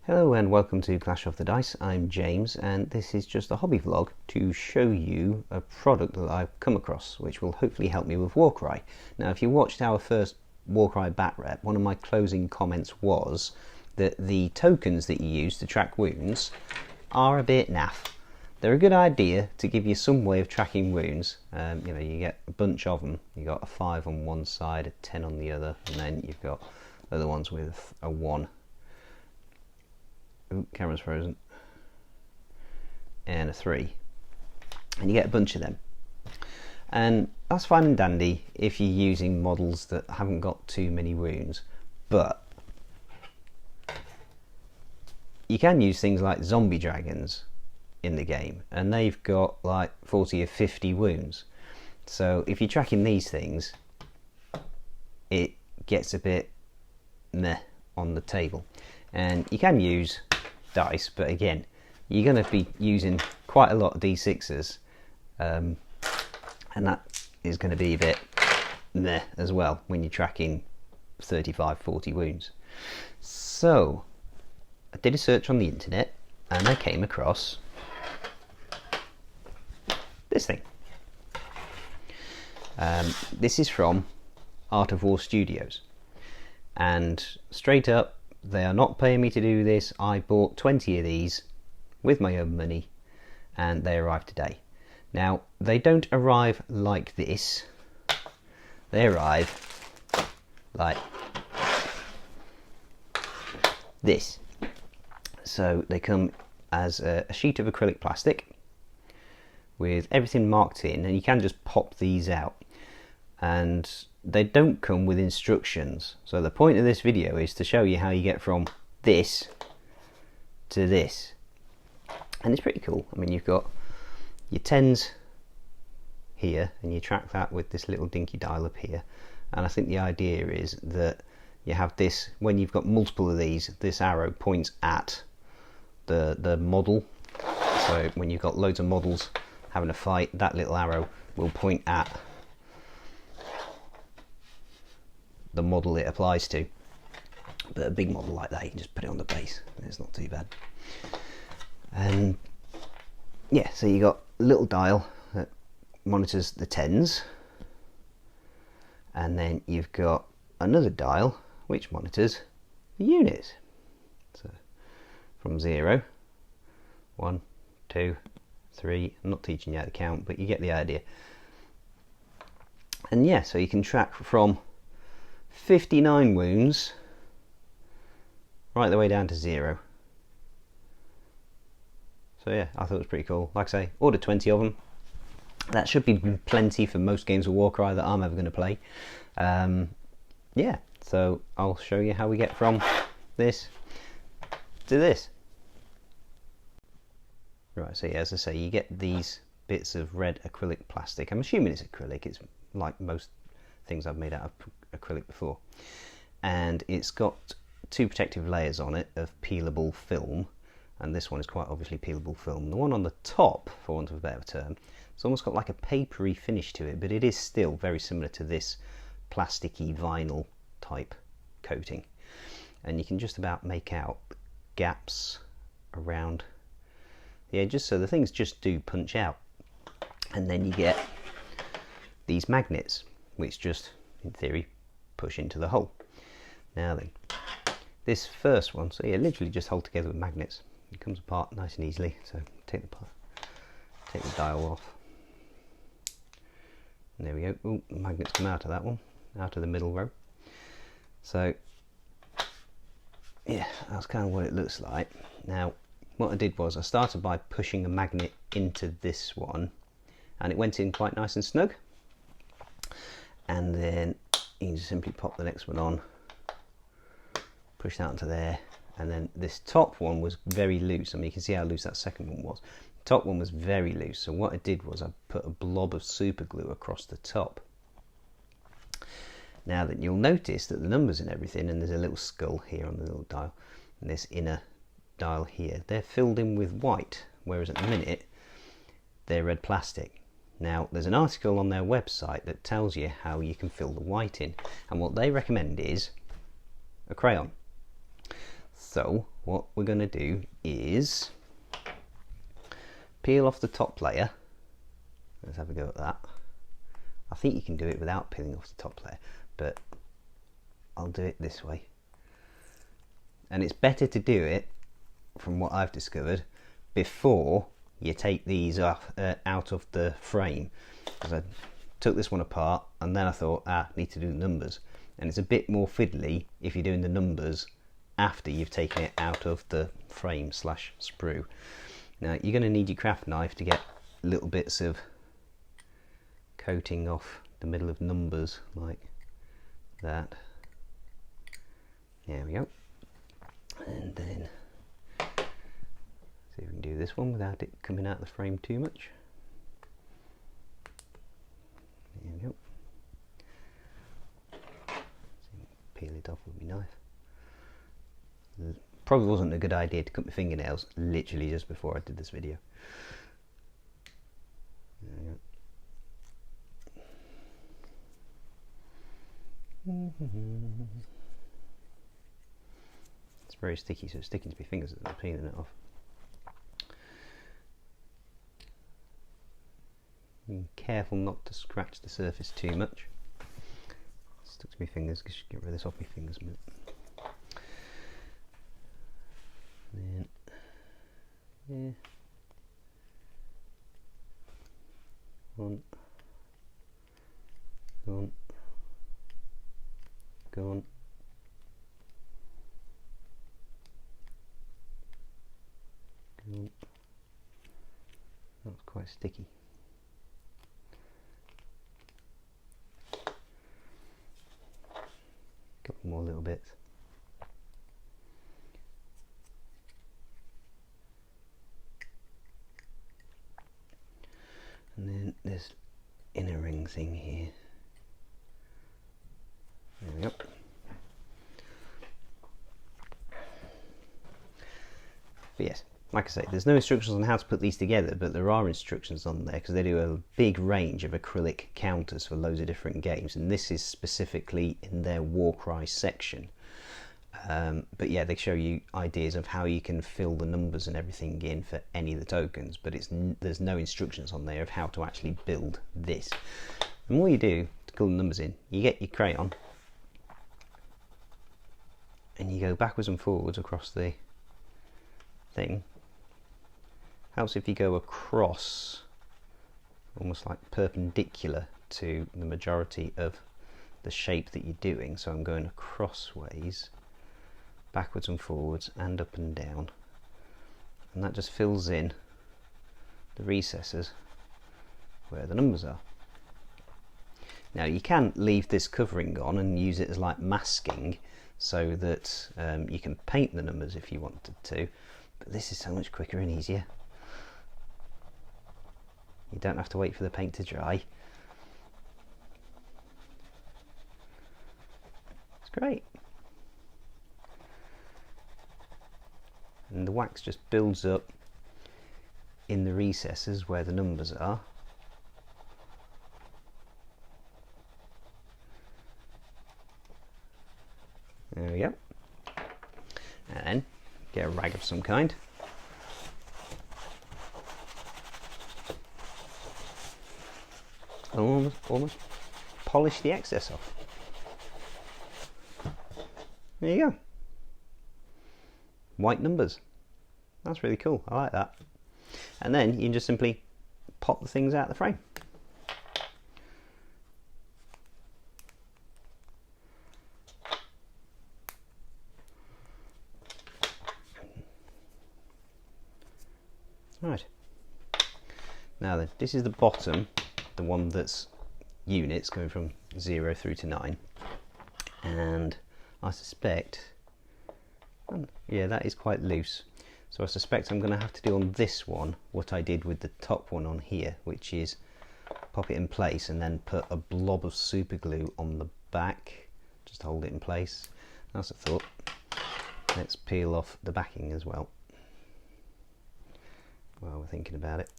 Hello and welcome to Clash of the Dice. I'm James and this is just a hobby vlog to show you a product that I've come across which will hopefully help me with Warcry. Now if you watched our first Warcry bat rep, one of my closing comments was that the tokens that you use to track wounds are a bit naff. They're a good idea to give you some way of tracking wounds. You get a bunch of them. You got a 5 on one side, a 10 on the other, and then you've got other ones with a 1. Ooh, camera's frozen. And a 3. And you get a bunch of them. And that's fine and dandy if you're using models that haven't got too many wounds. But you can use things like zombie dragons in the game, and they've got like 40 or 50 wounds. So if you're tracking these things, it gets a bit meh on the table. And you can use dice, but again, you're going to be using quite a lot of d6s, and that is going to be a bit meh as well when you're tracking 35-40 wounds. So I did a search on the internet and I came across this thing. This is from Art of War Studios, and straight up, they are not paying me to do this. I bought 20 of these with my own money and they arrived today. Now, they don't arrive like this. They arrive like this. So they come as a sheet of acrylic plastic with everything marked in, and you can just pop these out. And they don't come with instructions. So the point of this video is to show you how you get from this to this. And it's pretty cool. I mean, you've got your 10s here, and you track that with this little dinky dial up here. And I think the idea is that you have this, when you've got multiple of these, this arrow points at the model. So when you've got loads of models having a fight, that little arrow will point at the model it applies to. But a big model like that, you can just put it on the base and it's not too bad. And yeah, so you got a little dial that monitors the 10s, and then you've got another dial which monitors the units. So from 0, 1, 2, 3, I'm not teaching you how to count, but you get the idea. And yeah, so you can track from 59 wounds right the way down to 0. So yeah, I thought it was pretty cool. Like I say, ordered 20 of them. That should be plenty for most games of Warcry that I'm ever going to play. Yeah, so I'll show you how we get from this to this. Right, so yeah, as I say, you get these bits of red acrylic plastic. I'm assuming it's acrylic. It's like most things I've made out of acrylic before, and it's got 2 protective layers on it of peelable film, and this one is quite obviously peelable film. The one on the top, for want of a better term, it's almost got like a papery finish to it, but it is still very similar to this plasticky vinyl type coating, and you can just about make out gaps around the edges, so the things just do punch out. And then you get these magnets which just, in theory, push into the hole. Now then, this first one, so yeah, literally just hold together with magnets. It comes apart nice and easily. So take the dial off. And there we go. Ooh, the magnets come out of that one, out of the middle row. So yeah, that's kind of what it looks like. Now, what I did was I started by pushing a magnet into this one, and it went in quite nice and snug. And then you can just simply pop the next one on, push that onto there, and then this top one was very loose. I mean, you can see how loose that second one was. The top one was very loose, so what I did was I put a blob of super glue across the top. Now then, you'll notice that the numbers and everything, and there's a little skull here on the little dial, and this inner dial here, they're filled in with white, whereas at the minute they're red plastic. Now, there's an article on their website that tells you how you can fill the white in, and what they recommend is a crayon. So what we're going to do is peel off the top layer. Let's have a go at that. I think you can do it without peeling off the top layer, but I'll do it this way. And it's better to do it, from what I've discovered, before you take these off, out of the frame, because I took this one apart and then I thought, need to do the numbers, and it's a bit more fiddly if you're doing the numbers after you've taken it out of the frame / sprue. Now you're going to need your craft knife to get little bits of coating off the middle of numbers like that. There we go. And then see if we can do this one without it coming out of the frame too much. There we go. Peel it off with my knife. Probably wasn't a good idea to cut my fingernails literally just before I did this video. There we go. It's very sticky, so it's sticking to my fingers as I'm peeling it off. Be careful not to scratch the surface too much. Stuck to my fingers, because you get rid of this off my fingers a minute. Then, yeah. Gone. Gone. Gone. Gone. That's quite sticky. Couple more little bits. And then this inner ring thing here. There we go. But yes, like I say, there's no instructions on how to put these together, but there are instructions on there because they do a big range of acrylic counters for loads of different games, and this is specifically in their Warcry section. But yeah, they show you ideas of how you can fill the numbers and everything in for any of the tokens, but there's no instructions on there of how to actually build this. And what you do to fill the numbers in, you get your crayon and you go backwards and forwards across the thing. Helps if you go across, almost like perpendicular to the majority of the shape that you're doing. So I'm going crossways, backwards and forwards, and up and down, and that just fills in the recesses where the numbers are. Now you can leave this covering on and use it as like masking, so that you can paint the numbers if you wanted to, but this is so much quicker and easier. You don't have to wait for the paint to dry. It's great. And the wax just builds up in the recesses where the numbers are. There we go. And then get a rag of some kind. And almost polish the excess off. There you go. White numbers. That's really cool. I like that. And then you can just simply pop the things out of the frame. Right. Now then, this is the bottom, the one that's units going from 0 through to 9. And I suspect, yeah, that is quite loose. So I suspect I'm going to have to do on this one what I did with the top one on here, which is pop it in place and then put a blob of super glue on the back, just to hold it in place. That's a thought. Let's peel off the backing as well while we're thinking about it.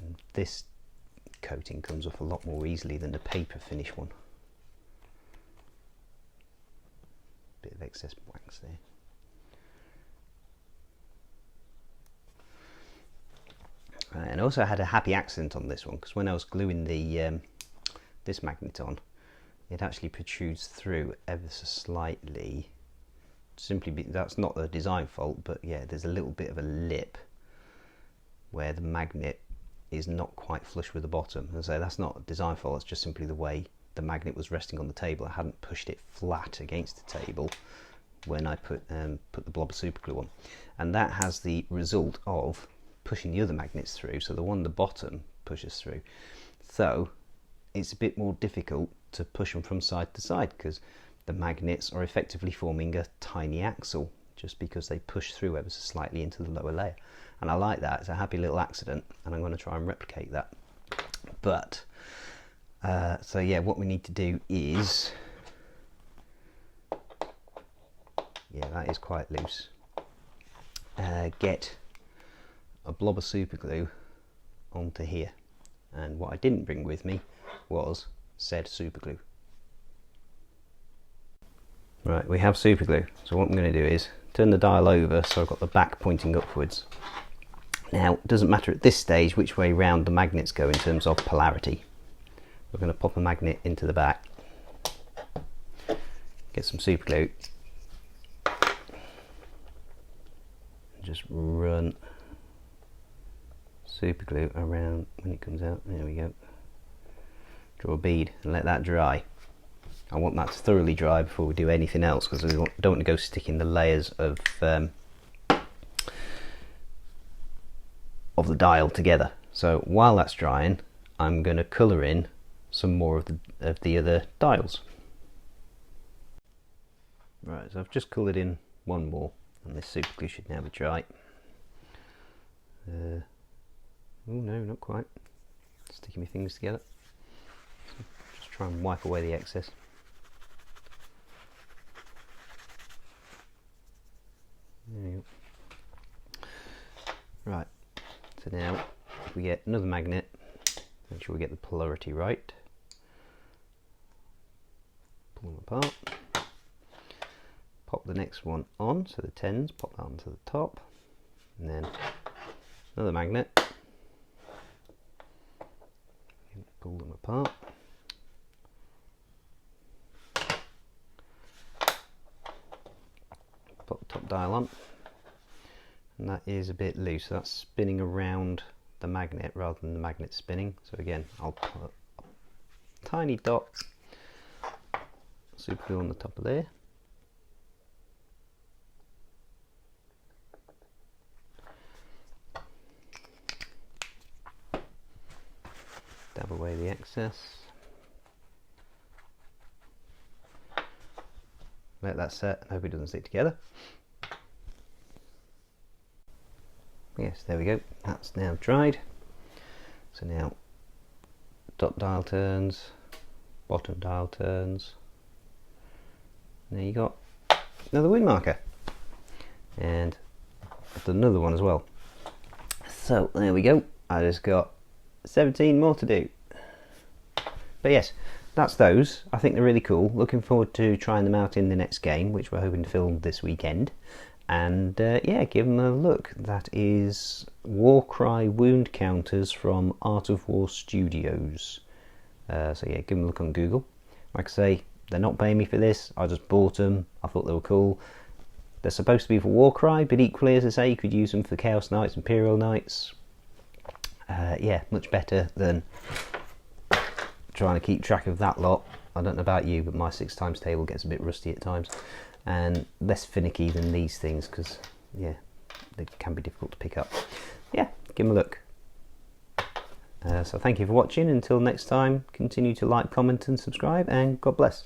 And this coating comes off a lot more easily than the paper finish one. bit of excess wax there. And I also had a happy accident on this one, because when I was gluing the this magnet on, it actually protrudes through ever so slightly. That's not a design fault, but yeah, there's a little bit of a lip where the magnet is not quite flush with the bottom. And so that's not a design fault, it's just simply the way the magnet was resting on the table. I hadn't pushed it flat against the table when I put the blob of super glue on, and that has the result of pushing the other magnets through, so the one at the bottom pushes through. So it's a bit more difficult to push them from side to side, because the magnets are effectively forming a tiny axle just because they push through ever so slightly into the lower layer. And I like that. It's a happy little accident, and I'm going to try and replicate that. But so yeah, what we need to do is, yeah, that is quite loose, get a blob of super glue onto here. And what I didn't bring with me was said super glue. Right, we have super glue. So what I'm going to do is turn the dial over so I've got the back pointing upwards. Now, it doesn't matter at this stage which way round the magnets go in terms of polarity. We're going to pop a magnet into the back, get some super glue, and just run super glue around when it comes out. There we go. Draw a bead and let that dry. I want that to thoroughly dry before we do anything else, because we don't want to go sticking the layers of the dial together. So while that's drying, I'm going to colour in some more of the other dials. Right, so I've just coloured in one more, and this super glue should now be dry. Oh no, not quite. Sticking my fingers together. So just try and wipe away the excess. There you go. Right, so now if we get another magnet, make sure we get the polarity right. Pull them apart. Pop the next one on, so the 10s, pop that onto the top. And then another magnet. Pull them apart. Pop the top dial on, and that is a bit loose, so that's spinning around the magnet rather than the magnet spinning. So again, I'll put a tiny dot super glue on the top of there. Dab away the excess. Let that set and hope it doesn't stick together. Yes, there we go. That's now dried. So now top dial turns, bottom dial turns. And there you got another wind marker. And I've done another one as well. So there we go. I just got 17 more to do. But yes, that's those. I think they're really cool. Looking forward to trying them out in the next game, which we're hoping to film this weekend. And yeah, give them a look. That is Warcry wound counters from Art of War Studios. So yeah, give them a look on Google. Like I say, they're not paying me for this. I just bought them. I thought they were cool. They're supposed to be for Warcry, but equally, as I say, you could use them for Chaos Knights, Imperial Knights. Yeah, much better than trying to keep track of that lot. I don't know about you, but my 6x table gets a bit rusty at times, and less finicky than these things, because yeah, they can be difficult to pick up. Yeah, give them a look. So thank you for watching. Until next time, continue to like, comment and subscribe, and God bless.